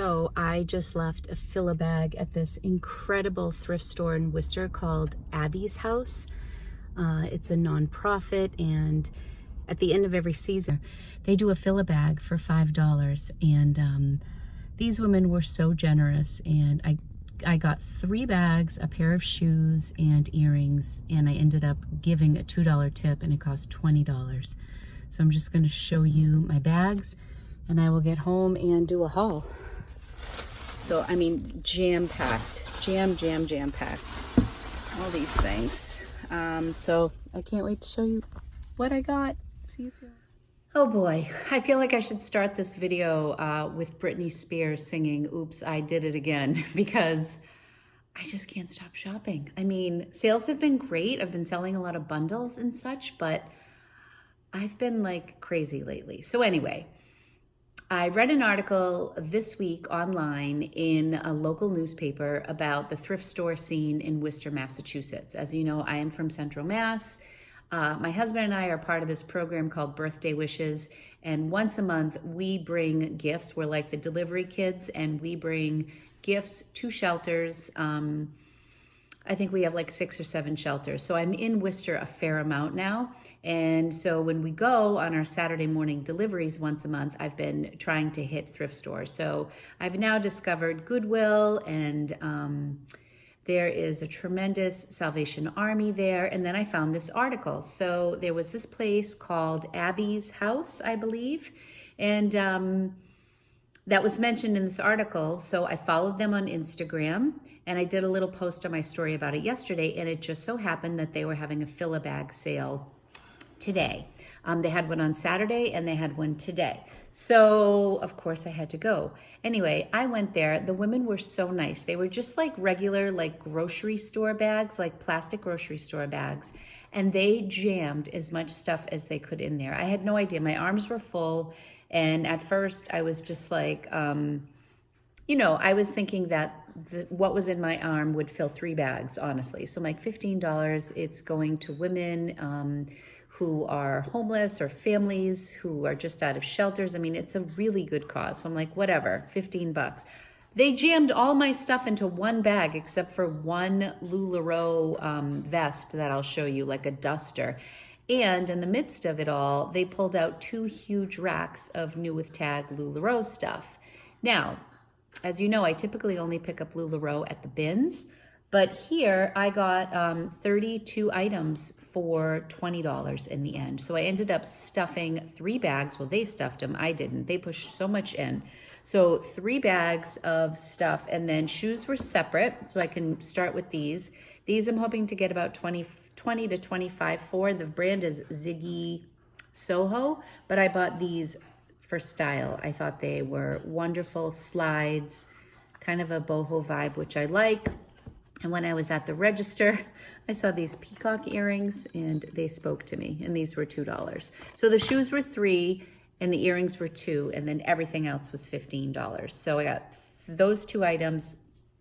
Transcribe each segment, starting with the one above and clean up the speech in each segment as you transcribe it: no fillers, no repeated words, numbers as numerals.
So I just left a fill-a-bag at this incredible thrift store in Worcester called Abby's House. It's a nonprofit, and at the end of every season, they do a fill-a-bag for $5. And these women were so generous, and I got 3 bags, a pair of shoes, and earrings, and I ended up giving a $2 tip, and it cost $20. So I'm just going to show you my bags, and I will get home and do a haul. So, I mean, jam-packed, jam-packed, all these things. So I can't wait to show you what I got. See you soon. Oh boy, I feel like I should start this video with Britney Spears singing "Oops, I Did It Again," because I just can't stop shopping. I mean, sales have been great. I've been selling a lot of bundles and such, but I've been like crazy lately. So anyway, I read an article this week online in a local newspaper about the thrift store scene in Worcester, Massachusetts. As you know, I am from Central Mass. My husband and I are part of this program called Birthday Wishes, and once a month we bring gifts. We're like the delivery kids, and we bring gifts to shelters. I think we have like 6 or 7 shelters. So I'm in Worcester a fair amount now. And so when we go on our Saturday morning deliveries once a month, I've been trying to hit thrift stores. So I've now discovered Goodwill, and there is a tremendous Salvation Army there. And then I found this article. So there was this place called Abby's House, I believe. And that was mentioned in this article. So I followed them on Instagram, and I did a little post on my story about it yesterday. And it just so happened that they were having a fill-a-bag sale today. They had one on Saturday and they had one today. So of course I had to go. Anyway, I went there. The women were so nice. They were just like regular, like grocery store bags, like plastic grocery store bags. And they jammed as much stuff as they could in there. I had no idea. My arms were full. And at first I was just like, you know, I was thinking that what was in my arm would fill 3 bags, honestly. So I'm like, $15, it's going to women who are homeless, or families who are just out of shelters. I mean, it's a really good cause. So I'm like, whatever, $15. They jammed all my stuff into one bag except for one Lularoe vest that I'll show you, like a duster. And in the midst of it all, they pulled out 2 huge racks of new with tag Lularoe stuff. Now, as you know, I typically only pick up Lularoe at the bins, but here I got 32 items for $20 in the end. So I ended up stuffing 3 bags. Well, they stuffed them. I didn't. They pushed so much in. So 3 bags of stuff, and then shoes were separate. So I can start with these. These I'm hoping to get about 20 to 25 for. The brand is Ziggy Soho, but I bought these for style. I thought they were wonderful slides, kind of a boho vibe, which I like. And when I was at the register, I saw these peacock earrings, and they spoke to me, and these were $2. So the shoes were $3 and the earrings were $2, and then everything else was $15. So I got those 2 items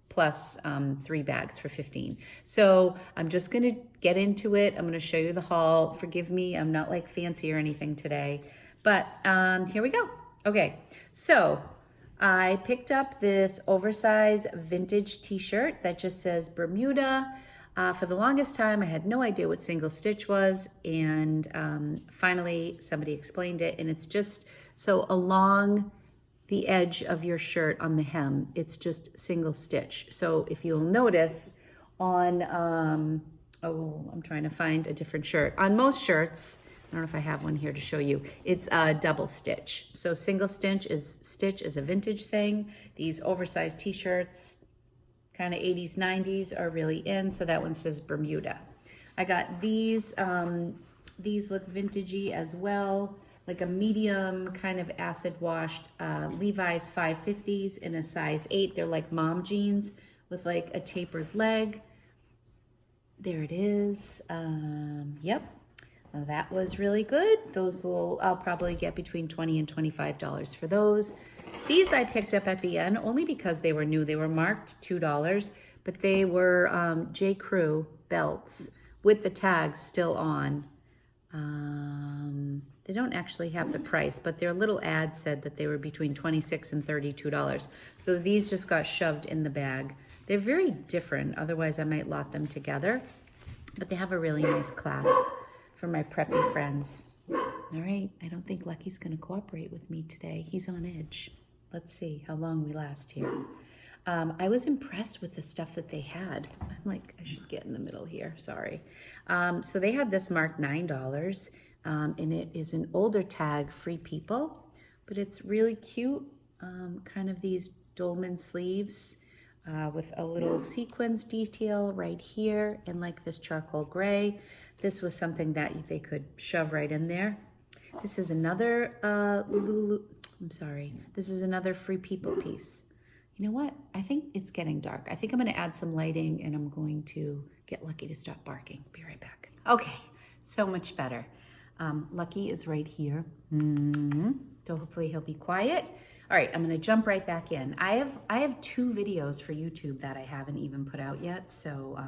plus 3 bags for $15. So I'm just gonna get into it. I'm gonna show you the haul. Forgive me, I'm not like fancy or anything today, but here we go. Okay, so I picked up this oversized vintage t-shirt that just says Bermuda. For the longest time, I had no idea what single stitch was, and finally somebody explained it, and it's just so along the edge of your shirt on the hem, it's just single stitch. So if you'll notice on, I'm trying to find a different shirt. On most shirts, I don't know if I have one here to show you, it's a double stitch. So single stitch is a vintage thing. These oversized t-shirts, kind of 80s, 90s are really in. So that one says Bermuda. I got these look vintagey as well, like a medium kind of acid washed Levi's 550s in a size 8. They're like mom jeans with like a tapered leg. There it is. Yep. That was really good. I'll probably get between $20 and $25 for those. These I picked up at the end only because they were new. They were marked $2, but they were J. Crew belts with the tags still on. They don't actually have the price, but their little ad said that they were between $26 and $32. So these just got shoved in the bag. They're very different, otherwise I might lot them together. But they have a really nice clasp for my preppy friends. All right, I don't think Lucky's gonna cooperate with me today. He's on edge. Let's see how long we last here. I was impressed with the stuff that they had. I'm like, I should get in the middle here, sorry. So they had this marked $9, and it is an older tag, Free People, but it's really cute. Kind of these dolman sleeves with a little sequins detail right here and like this charcoal gray. This was something that they could shove right in there. This is another this is another Free People piece. You know what? I think it's getting dark. I think I'm gonna add some lighting and I'm going to get Lucky to stop barking. Be right back. Okay, so much better. Lucky is right here. So hopefully he'll be quiet. All right, I'm gonna jump right back in. I have 2 videos for YouTube that I haven't even put out yet, so I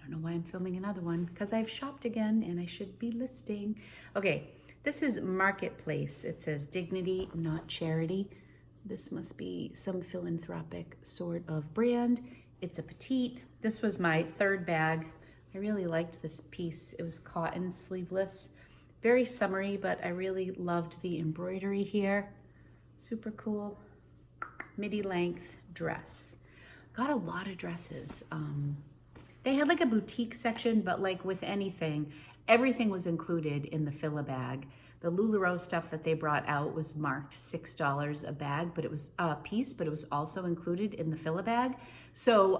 don't know why I'm filming another one, because I've shopped again and I should be listing. Okay, this is Marketplace. It says dignity, not charity. This must be some philanthropic sort of brand. It's a petite. This was my 3rd bag. I really liked this piece. It was cotton, sleeveless, very summery, but I really loved the embroidery here. Super cool, midi length dress. Got a lot of dresses. They had like a boutique section, but like with anything, everything was included in the fill-a-bag. The Lularoe stuff that they brought out was marked $6 a bag, but it was a piece, but it was also included in the fill-a-bag. So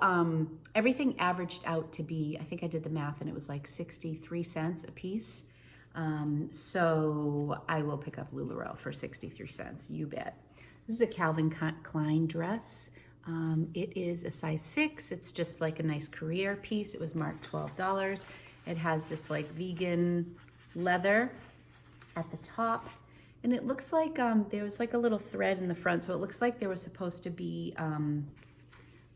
everything averaged out to be, I think I did the math and it was like 63 cents a piece. So I will pick up Lularoe for 63 cents, you bet. This is a Calvin Klein dress. It is a size 6. It's just like a nice career piece. It was marked $12. It has this like vegan leather at the top, and it looks like there was like a little thread in the front, so it looks like there was supposed to be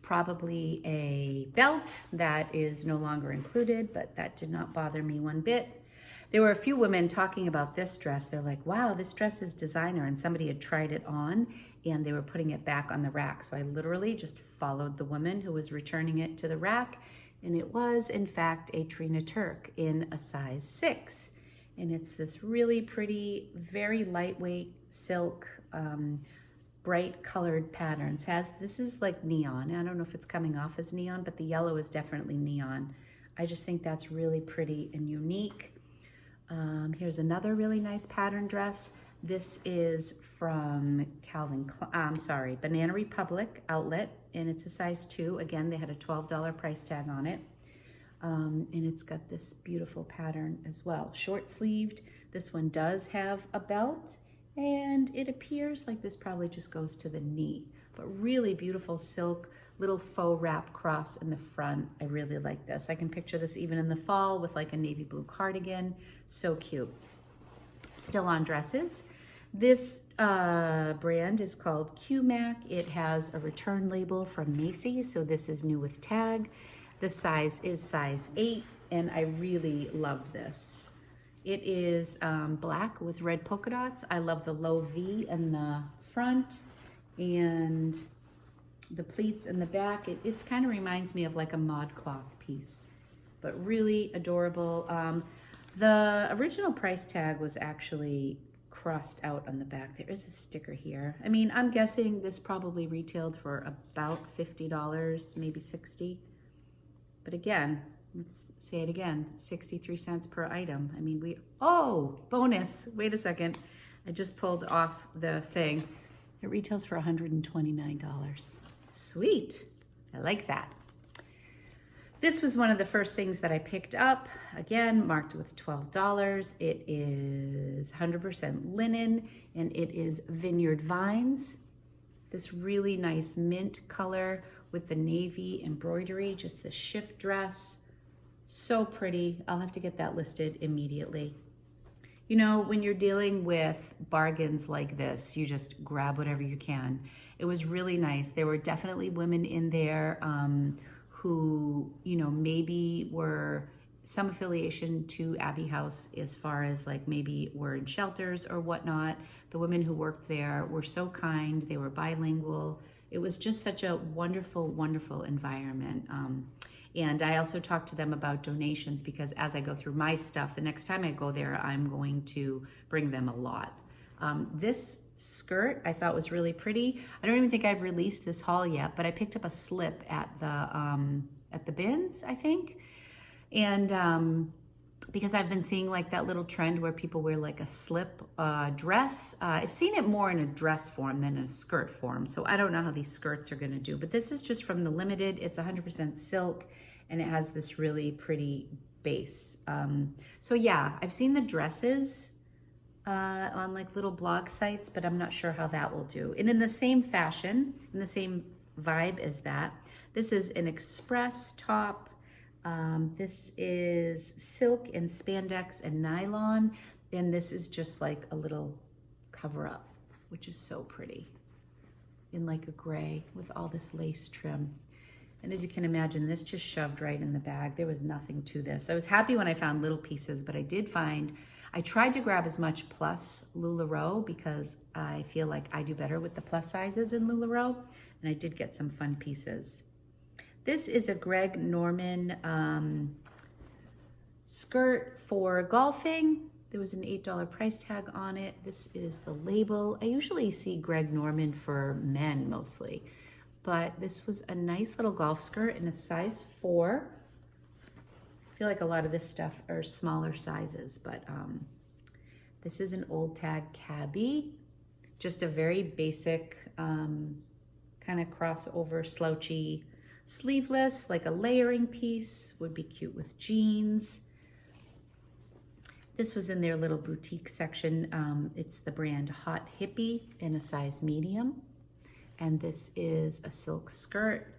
probably a belt that is no longer included, but that did not bother me one bit. There were a few women talking about this dress. They're like, wow, this dress is designer, and somebody had tried it on and they were putting it back on the rack. So I literally just followed the woman who was returning it to the rack, and it was in fact a Trina Turk in a size 6. And it's this really pretty, very lightweight silk, bright colored patterns. This is like neon. I don't know if it's coming off as neon, but the yellow is definitely neon. I just think that's really pretty and unique. Here's another really nice pattern dress. This is from Banana Republic outlet, and it's a size 2. Again, they had a $12 price tag on it. And it's got this beautiful pattern as well. Short sleeved. This one does have a belt, and it appears like this probably just goes to the knee, but really beautiful silk, little faux wrap cross in the front. I really like this. I can picture this even in the fall with like a navy blue cardigan. So cute. Still on dresses. This brand is called QMac. It has a return label from Macy's, so this is new with tag. The size is size 8, and I really loved this. It is black with red polka dots. I love the low V in the front and the pleats in the back. It kind of reminds me of like a ModCloth piece, but really adorable. The original price tag was actually crossed out on the back. There is a sticker here. I mean, I'm guessing this probably retailed for about $50, maybe 60. But again, let's say it again, 63 cents per item. I mean, bonus. Wait a second. I just pulled off the thing. It retails for $129. Sweet. I like that. This was one of the first things that I picked up. Again, marked with $12. It is 100% linen, and it is Vineyard Vines. This really nice mint color with the navy embroidery, just the shift dress. So pretty. I'll have to get that listed immediately. You know, when you're dealing with bargains like this, you just grab whatever you can. It was really nice. There were definitely women in there who, you know, maybe were some affiliation to Abbey House as far as like maybe we're in shelters or whatnot. The women who worked there were so kind. They were bilingual. It was just such a wonderful, wonderful environment. And I also talked to them about donations, because as I go through my stuff, the next time I go there, I'm going to bring them a lot. This skirt I thought was really pretty. I don't even think I've released this haul yet, but I picked up a slip at the bins, I think. And because I've been seeing like that little trend where people wear like a slip dress. I've seen it more in a dress form than in a skirt form. So I don't know how these skirts are gonna do, but this is just from the Limited. It's 100% silk, and it has this really pretty base. So yeah, I've seen the dresses on like little blog sites, but I'm not sure how that will do. And in the same fashion, in the same vibe as that, this is an express top. This is silk and spandex and nylon, and this is just like a little cover up, which is so pretty, in like a gray with all this lace trim. And as you can imagine, this just shoved right in the bag. There was nothing to this. I was happy when I found little pieces, but I tried to grab as much plus Lularoe, because I feel like I do better with the plus sizes in Lularoe, and I did get some fun pieces. This is a Greg Norman skirt for golfing. There was an $8 price tag on it. This is the label. I usually see Greg Norman for men mostly, but this was a nice little golf skirt in a size 4. I feel like a lot of this stuff are smaller sizes, but this is an old tag cabbie. Just a very basic kind of crossover slouchy sleeveless, like a layering piece, would be cute with jeans. This was in their little boutique section. It's the brand Hot Hippie in a size medium. And this is a silk skirt,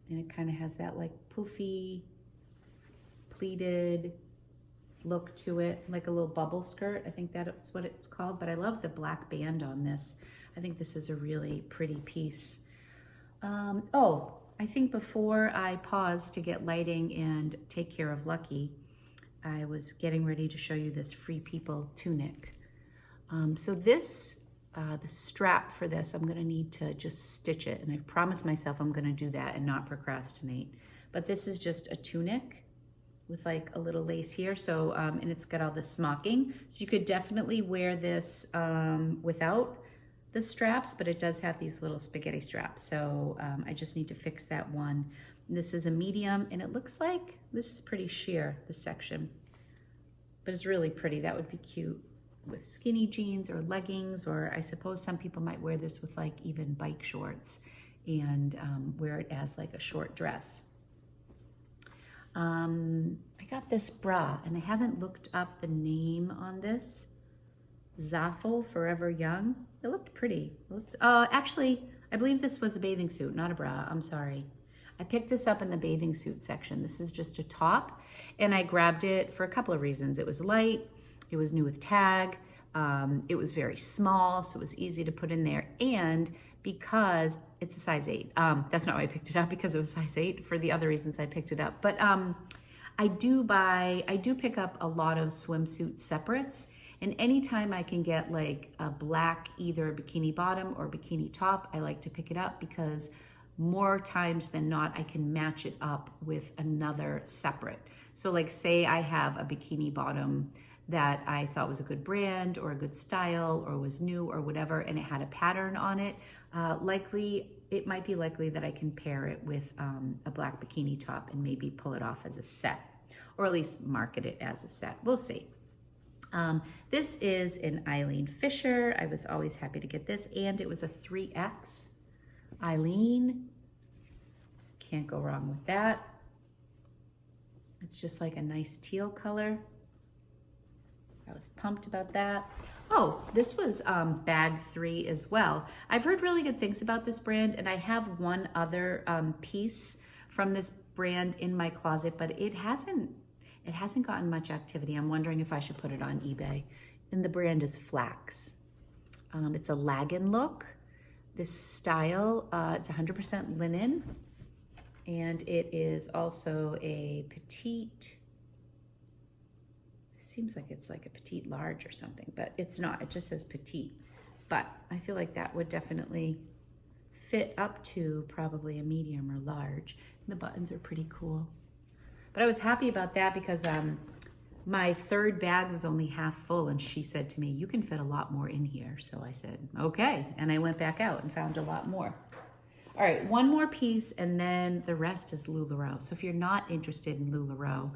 and it kind of has that like poofy, pleated look to it, like a little bubble skirt. I think that's what it's called, but I love the black band on this. I think this is a really pretty piece. I think before I paused to get lighting and take care of Lucky, I was getting ready to show you this Free People tunic. So this, the strap for this, I'm gonna need to just stitch it, and I've promised myself I'm gonna do that and not procrastinate. But this is just a tunic with like a little lace here, so and it's got all this smocking. So you could definitely wear this without the straps, but it does have these little spaghetti straps. So I just need to fix that one. And this is a medium, and it looks like this is pretty sheer, this section, but it's really pretty. That would be cute with skinny jeans or leggings, or I suppose some people might wear this with like even bike shorts and wear it as like a short dress. I got this bra, and I haven't looked up the name on this. Zaful Forever Young. It looked pretty. Actually, I believe this was a bathing suit, not a bra. I'm sorry. I picked this up in the bathing suit section. This is just a top, and I grabbed it for a couple of reasons. It was light, it was new with tag, it was very small, so it was easy to put in there, and because it's a size 8. That's not why I picked it up, because it was size 8, for the other reasons I picked it up. But I do pick up a lot of swimsuit separates, and anytime I can get like a black either bikini bottom or bikini top, I like to pick it up, because more times than not, I can match it up with another separate. So like say I have a bikini bottom that I thought was a good brand or a good style or was new or whatever, and it had a pattern on it, it might be likely that I can pair it with a black bikini top and maybe pull it off as a set, or at least market it as a set. We'll see. This is an Eileen Fisher. I was always happy to get this, and it was a 3X. Eileen, can't go wrong with that. It's just like a nice teal color. I was pumped about that. Oh, this was bag 3 as well. I've heard really good things about this brand, and I have one other piece from this brand in my closet, but it hasn't gotten much activity. I'm wondering if I should put it on eBay. And the brand is Flax. It's a laggin look. This style, it's 100% linen, and it is also a petite seems like it's like a petite large or something, but it's not. It just says petite. But I feel like that would definitely fit up to probably a medium or large. And the buttons are pretty cool. But I was happy about that because my third bag was only half full, and she said to me, you can fit a lot more in here. So I said, okay. And I went back out and found a lot more. All right, one more piece, and then the rest is Lularoe. So if you're not interested in Lularoe,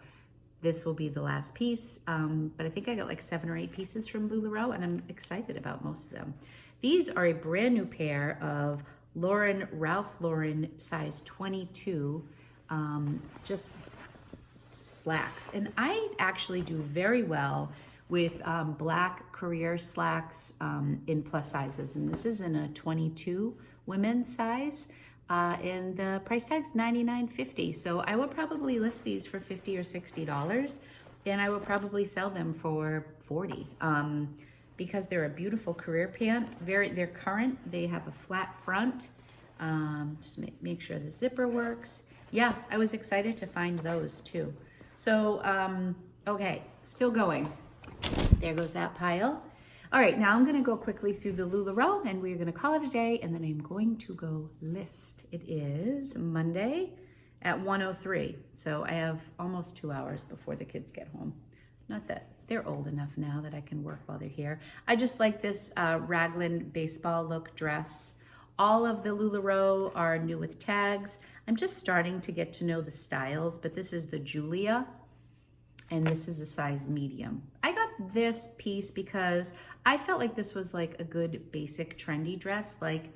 this will be the last piece. But I think I got like 7 or 8 pieces from Lularoe, and I'm excited about most of them. These are a brand new pair of Ralph Lauren size 22, just slacks. And I actually do very well with black career slacks in plus sizes. And this is in a 22 women's size. And the price tag's $99.50. So I will probably list these for $50 or $60, and I will probably sell them for $40 because they're a beautiful career pant. They're current. They have a flat front. Just make sure the zipper works. Yeah, I was excited to find those too. So, okay, still going. There goes that pile. All right, now I'm gonna go quickly through the Lularoe, and we're gonna call it a day, and then I'm going to go list. It is Monday at 1:03, so I have almost 2 hours before the kids get home. Not that they're old enough now that I can work while they're here. I just like this raglan baseball look dress. All of the Lularoe are new with tags. I'm just starting to get to know the styles, but this is the Julia, and this is a size medium. I got this piece because I felt like this was like a good basic trendy dress. Like,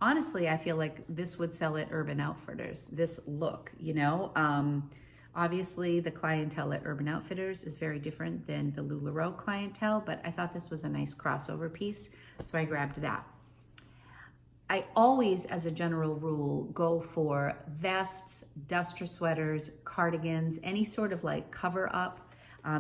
honestly, I feel like this would sell at Urban Outfitters, this look, you know? Obviously, the clientele at Urban Outfitters is very different than the Lularoe clientele, but I thought this was a nice crossover piece, so I grabbed that. I always, as a general rule, go for vests, duster sweaters, cardigans, any sort of like cover up,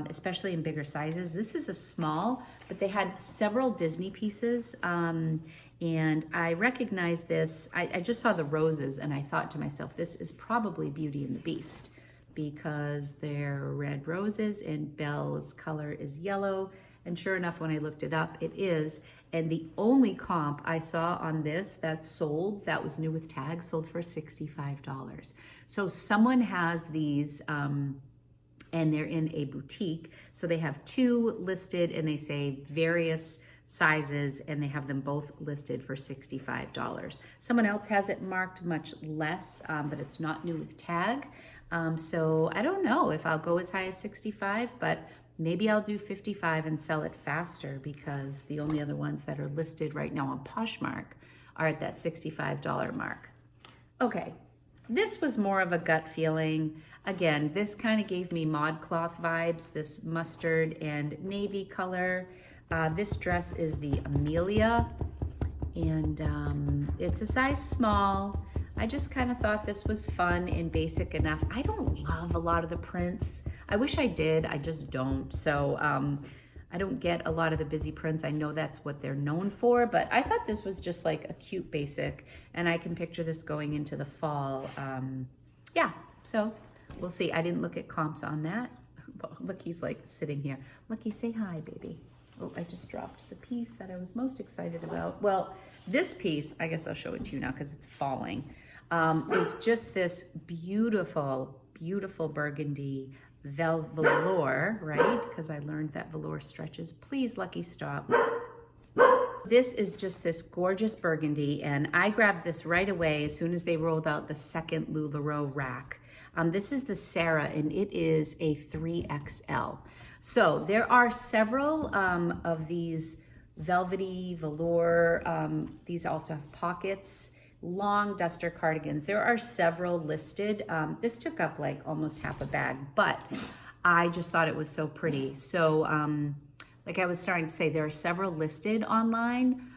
especially in bigger sizes. This is a small, but they had several Disney pieces, and I recognized this. I just saw the roses, and I thought to myself, this is probably Beauty and the Beast, because they're red roses and Belle's color is yellow. And sure enough, when I looked it up, it is. And the only comp I saw on this that sold, that was new with tag, sold for $65. So someone has these, and they're in a boutique. So they have 2 listed, and they say various sizes, and they have them both listed for $65. Someone else has it marked much less, but it's not new with tag. So I don't know if I'll go as high as 65, but maybe I'll do 55 and sell it faster, because the only other ones that are listed right now on Poshmark are at that $65 mark. Okay, this was more of a gut feeling. Again, this kind of gave me ModCloth vibes, this mustard and navy color. This dress is the Amelia, and it's a size small. I just kind of thought this was fun and basic enough. I don't love a lot of the prints. I wish I did, I just don't. So I don't get a lot of the busy prints. I know that's what they're known for, but I thought this was just like a cute basic, and I can picture this going into the fall. Yeah, so we'll see. I didn't look at comps on that. Look, he's like sitting here. Lucky, say hi, baby. Oh, I just dropped the piece that I was most excited about. Well, this piece, I guess I'll show it to you now because it's falling. Is just this beautiful, beautiful burgundy velour, right? Because I learned that velour stretches. Please, Lucky, stop. This is just this gorgeous burgundy, and I grabbed this right away as soon as they rolled out the second Lularoe rack. This is the Sarah, and it is a 3XL. So there are several of these velvety velour. These also have pockets. Long duster cardigans. There are several listed. This took up like almost half a bag, but I just thought it was so pretty. So like I was starting to say, there are several listed online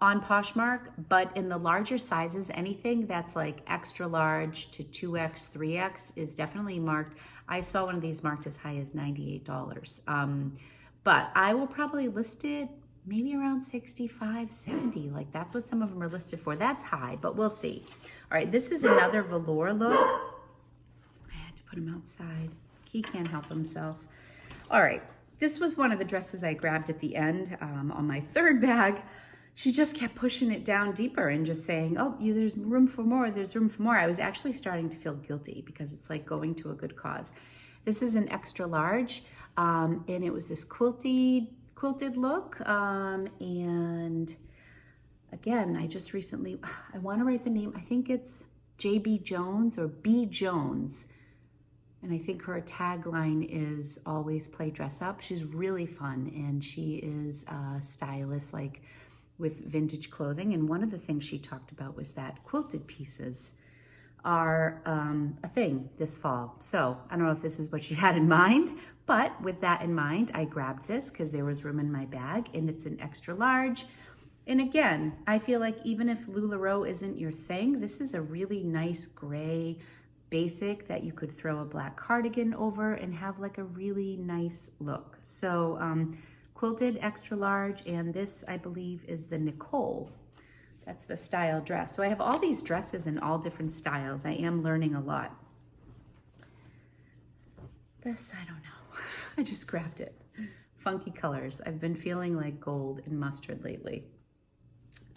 on Poshmark, but in the larger sizes, anything that's like extra large to 2X, 3X is definitely marked. I saw one of these marked as high as $98. But I will probably list it maybe around 65, 70. Like that's what some of them are listed for. That's high, but we'll see. All right, this is another velour look. I had to put him outside. He can't help himself. All right, this was one of the dresses I grabbed at the end on my third bag. She just kept pushing it down deeper and just saying, oh, there's room for more, there's room for more. I was actually starting to feel guilty because it's like going to a good cause. This is an extra large, and it was this quilted look. And again, I just recently, I want to write the name. I think it's JB Jones or B Jones. And I think her tagline is always play dress up. She's really fun, and she is a stylist, like with vintage clothing. And one of the things she talked about was that quilted pieces are a thing this fall. So I don't know if this is what she had in mind, but with that in mind, I grabbed this because there was room in my bag, and it's an extra large. And again, I feel like even if Lularoe isn't your thing, this is a really nice gray basic that you could throw a black cardigan over and have like a really nice look. So quilted extra large, and this I believe is the Nicole. That's the style dress. So I have all these dresses in all different styles. I am learning a lot. This, I don't know. I just grabbed it. Funky colors. I've been feeling like gold and mustard lately.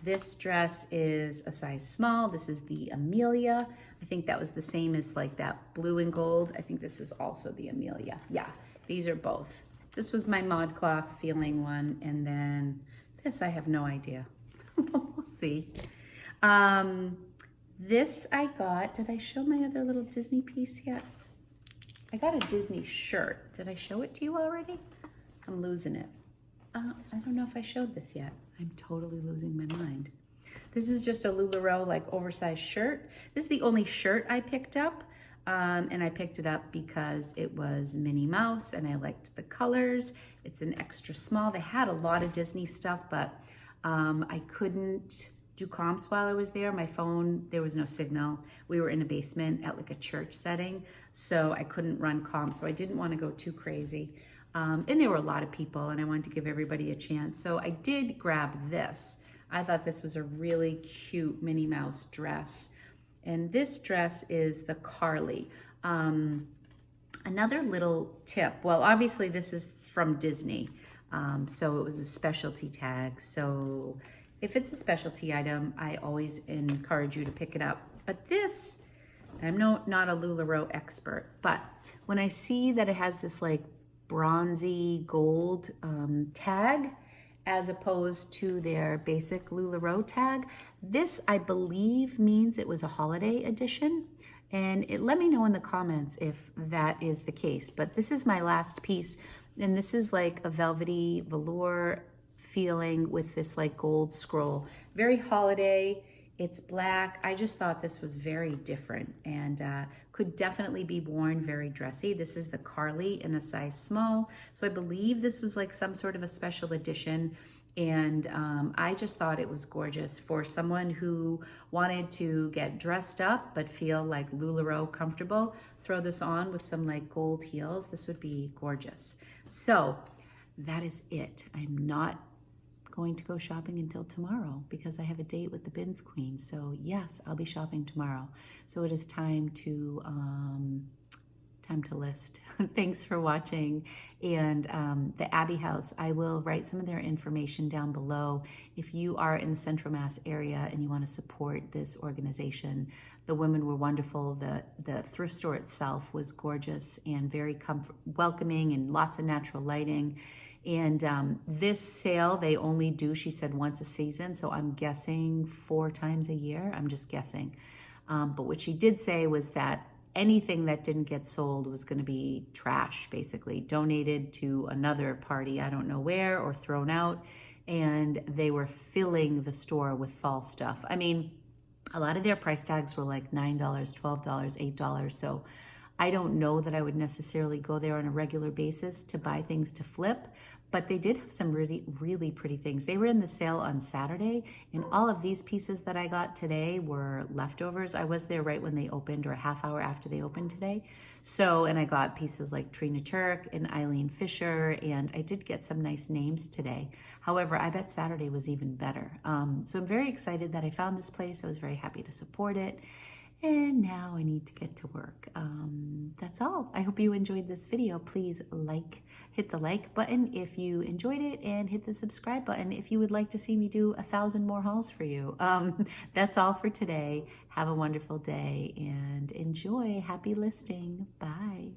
This dress is a size small. This is the Amelia. I think that was the same as like that blue and gold. I think this is also the Amelia. Yeah, these are both. This was my ModCloth feeling one, and then this I have no idea. We'll see. This I got, did I show my other little Disney piece yet? I got a Disney shirt. Did I show it to you already? I'm losing it. I don't know if I showed this yet. I'm totally losing my mind. This is just a Lularoe like oversized shirt. This is the only shirt I picked up. And I picked it up because it was Minnie Mouse and I liked the colors. It's an extra small. They had a lot of Disney stuff, but I couldn't do comps while I was there. My phone, there was no signal. We were in a basement at like a church setting, so I couldn't run comps. So I didn't want to go too crazy. And there were a lot of people and I wanted to give everybody a chance. So I did grab this. I thought this was a really cute Minnie Mouse dress. And this dress is the Carly. Another little tip, well, obviously this is from Disney. So it was a specialty tag. So if it's a specialty item, I always encourage you to pick it up. But this, I'm not a Lularoe expert, but when I see that it has this like bronzy gold tag, as opposed to their basic Lularoe tag, this I believe means it was a holiday edition. And let me know in the comments if that is the case. But this is my last piece, and this is like a velvety velour feeling with this like gold scroll. Very holiday. It's black. I just thought this was very different and could definitely be worn very dressy. This is the Carly in a size small. So I believe this was like some sort of a special edition. And I just thought it was gorgeous for someone who wanted to get dressed up but feel like Lularoe comfortable. Throw this on with some like gold heels. This would be gorgeous. So that is it. I'm not going to go shopping until tomorrow because I have a date with the Bins Queen. So yes, I'll be shopping tomorrow. So it is time to list. Thanks for watching. And the Abbey House, I will write some of their information down below. If you are in the Central Mass area and you want to support this organization, the women were wonderful. The thrift store itself was gorgeous and very welcoming and lots of natural lighting. And this sale, they only do, she said, once a season. So I'm guessing 4 times a year. I'm just guessing. But what she did say was that anything that didn't get sold was going to be trash, basically donated to another party, I don't know where, or thrown out. And they were filling the store with fall stuff. I mean, a lot of their price tags were like $9, $12, $8. So I don't know that I would necessarily go there on a regular basis to buy things to flip, but they did have some really, really pretty things. They were in the sale on Saturday, and all of these pieces that I got today were leftovers. I was there right when they opened, or a half hour after they opened today. So, and I got pieces like Trina Turk and Eileen Fisher, and I did get some nice names today. However, I bet Saturday was even better. So I'm very excited that I found this place. I was very happy to support it. And now I need to get to work. That's all. I hope you enjoyed this video. Please hit the like button if you enjoyed it, and hit the subscribe button if you would like to see me do 1,000 more hauls for you. That's all for today. Have a wonderful day and enjoy. Happy listing. Bye.